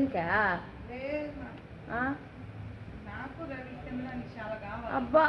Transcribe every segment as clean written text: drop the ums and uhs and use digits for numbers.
నీకా అబ్బా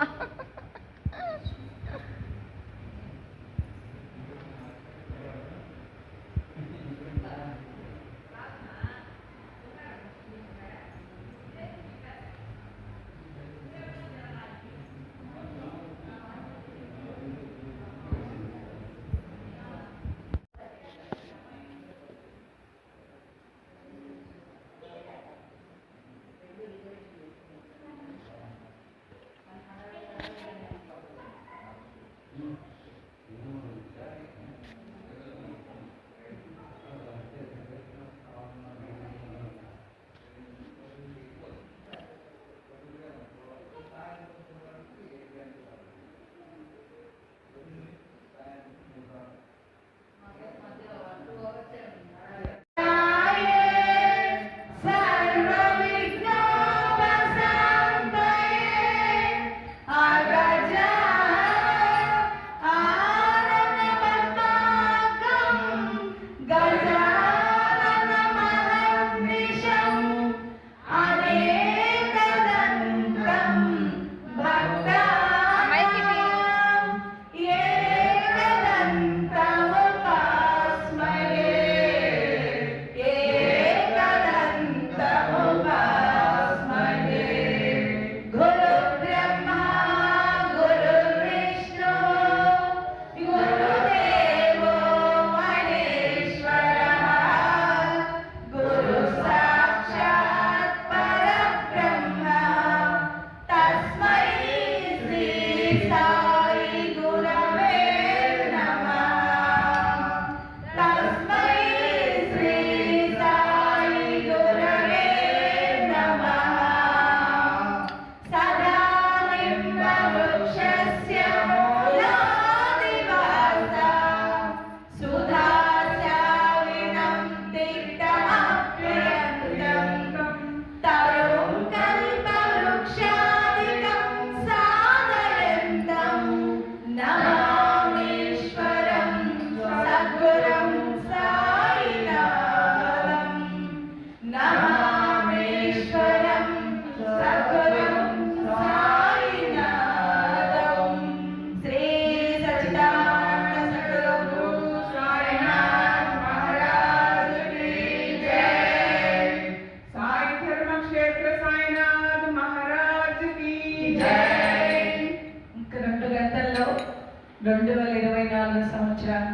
సంవత్సరం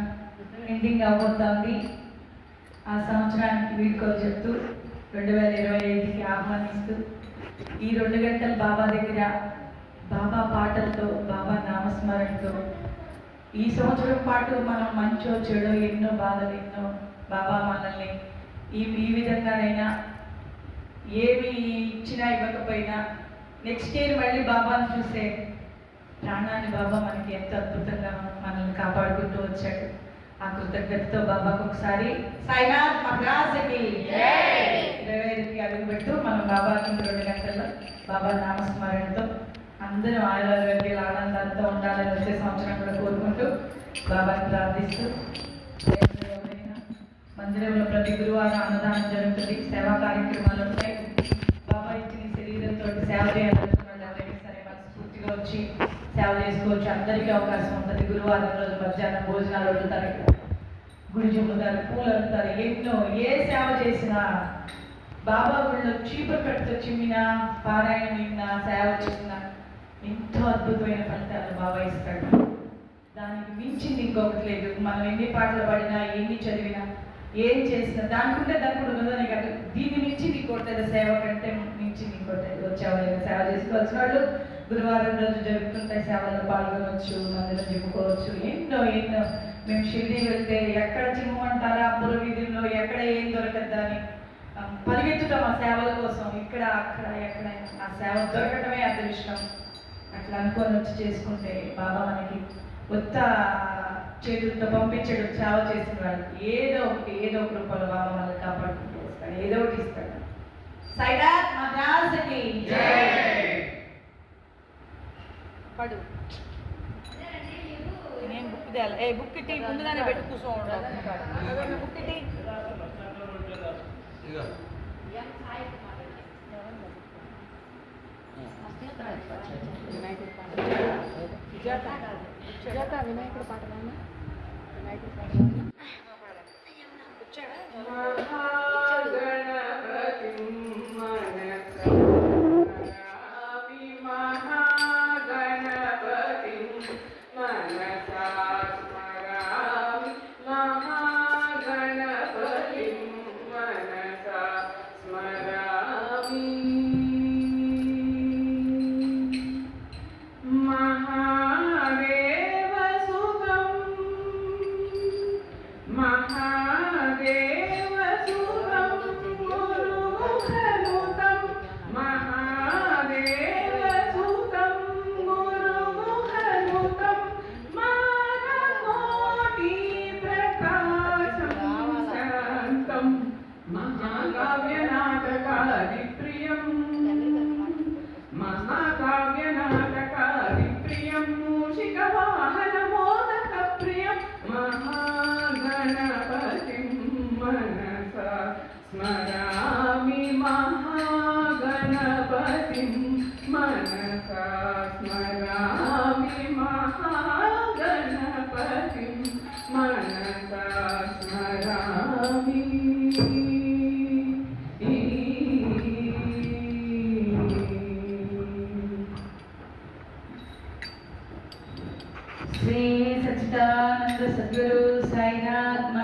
ఎండింగ్ అవబోతోంది. ఆ సంవత్సరానికి వీడ్కోలు చెప్తూ 2025కి ఆహ్వానిస్తూ ఈ 2 గంటలు బాబా దగ్గర బాబా పాటలతో బాబా నామస్మరణతో ఈ సంవత్సరం పాటు మనం మంచో చెడో ఎన్నో బాధలు ఎన్నో బాబా మనల్ని ఈ విధంగానైనా ఏమి ఇచ్చినా ఇవ్వకపోయినా నెక్స్ట్ ఇయర్ మళ్ళీ బాబాను చూసే ప్రాణాన్ని బాబా మనకి ఎంత అద్భుతంగా మనల్ని కాపాడుకుంటూ వచ్చాడు. ఆ కృతజ్ఞతతో బాబాకు ఒకసారి సాయినాథ్ మహారాజ్కి 25కి అడుగుపెట్టు మనం బాబాకి 2 గంటల్లో బాబా నామస్మరణతో అందరూ ఆయుర్వేద ఆనందాలతో ఉండాలని వచ్చే సంవత్సరం కూడా కోరుకుంటూ బాబాని ప్రార్థిస్తూ మందిరంలో ప్రతి గురువారం అన్నదానం జరుగుతుంది. సేవా కార్యక్రమాలు ఉంటాయి. బాబా ఇచ్చిన శరీరంతో సేవ చేయాలనుకున్న వాళ్ళు ఎవరైనా సరే మనస్ఫూర్తిగా వచ్చి సేవ చేసుకోవచ్చు. అందరికీ అవకాశం ఉంటుంది. గురువారం రోజు మధ్యాహ్నం భోజనాలు వండుతారు, గుడి చుమ్ముతారు, పూలు వండుతారు. ఎన్నో ఏ సేవ చేసినా బాబా గుళ్ళో చీపురు కట్టుతో చిమ్మినా పారాయణ విన్నా సేవ చేసినా ఎంతో అద్భుతమైన ఫలితాలు బాబా ఇస్తాడు. దానికి మించింది ఇంకొకటి లేదు. మనం ఎన్ని పాటలు పాడినా ఎన్ని చదివినా ఏం చేసినా దానికుంటే దానికి ఉన్నదని కాదు. దీన్ని మించి నీకోటేదో సేవ కంటే మించి నీకోటేదో వచ్చేవాళ్ళు సేవ చేసుకోవాల్సిన వాళ్ళు గురువారం రోజు జరుగుతుంటాయి. సేవల్లో పాల్గొనవచ్చు, మందిరం చెప్పుకోవచ్చు. ఎన్నో ఎన్నో మేము షిరిడి వెళ్తే ఎక్కడ చిమ్మంటారా పుర వీధుల్లో ఎక్కడ ఏం దొరకద్దా అని పరిగెత్తుతాం ఆ సేవల కోసం. ఇక్కడ అక్కడ ఎక్కడైనా ఆ సేవ దొరకటమే అదృష్టం. అట్లా అనుకొని వచ్చి చేసుకుంటే బాబా మనకి కొత్త చేతులతో పంపించడు. సేవ చేసిన వాళ్ళకి ఏదో ఒక రూపంలో బాబా మనల్ని కాపాడుకుంటూ వస్తాడు, ఏదో ఒకటి ఇస్తాడు. సాయినాథ్ మహారాజ్కి పడు నేను బుక్ తేయాలి. బుక్ ఇట్టి ముందుగానే పెట్టి కూర్చో ఉండవు. బుక్ ఇట్టి వినాయకుడి పాట సుజాత వినాయకుడి పాట రానా వినాయకుడి పాట महाकाव्यनाटकादिप्रियं मूषिकवाहनमोदकप्रियं महागणपतिं मनसा स्मरामि महागणपतिं मनसा स्मरामि महागणपतिं मनसा स्मरामि श्री सच्चिदानंद सद्गुरु साईनाथ